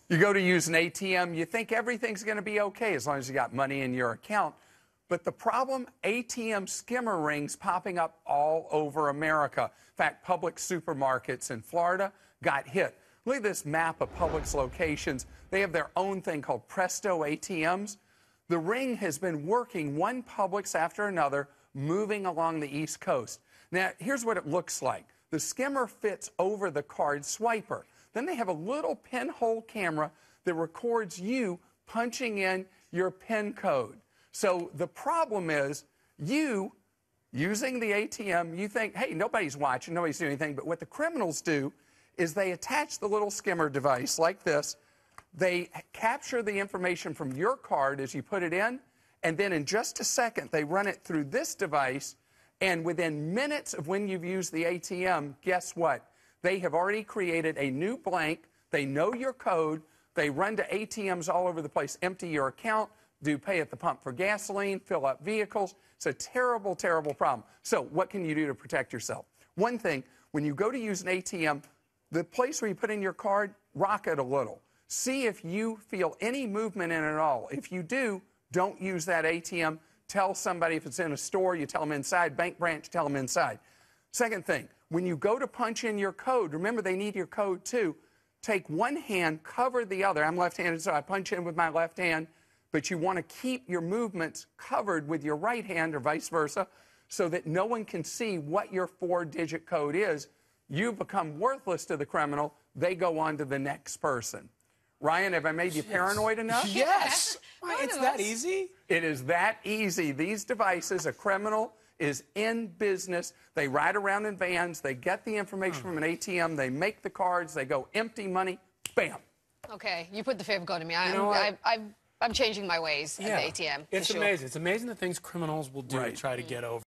You go to use an ATM, you think everything's going to be okay as long as you got money in your account. But the problem, ATM skimmer rings popping up all over America. In fact, Publix supermarkets in Florida got hit. Look at this map of Publix locations. They have their own thing called Presto ATMs. The ring has been working one Publix after another, moving along the East Coast. Now, here's what it looks like. The skimmer fits over the card swiper. Then they have a little pinhole camera that records you punching in your PIN code. So the problem is you, using the ATM, you think, hey, nobody's watching, nobody's doing anything. But what the criminals do is they attach the little skimmer device like this. They capture the information from your card as you put it in, and then in just a second, they run it through this device, and within minutes of when you've used the ATM, guess what? They have already created a new blank. They know your code. They run to ATMs all over the place, empty your account, do pay at the pump for gasoline, fill up vehicles. It's a terrible, terrible problem. So what can you do to protect yourself? One thing, when you go to use an ATM, the place where you put in your card, rock it a little. See if you feel any movement in it at all. If you do, don't use that ATM. Tell somebody if it's in a store, you tell them inside. Bank branch, tell them inside. Second thing, when you go to punch in your code, remember they need your code too. Take one hand, cover the other. I'm left-handed, so I punch in with my left hand. But you want to keep your movements covered with your right hand or vice versa so that no one can see what your 4-digit code is. You become worthless to the criminal. They go on to the next person. Ryan, have I made you paranoid enough? Yes. It's that easy? It is that easy. These devices, a criminal is in business. They ride around in vans. They get the information from an ATM. They make the cards. They go empty money. Bam. Okay, you put the favor code to me. I'm changing my ways at the ATM. It's amazing. It's amazing the things criminals will do to try to get over.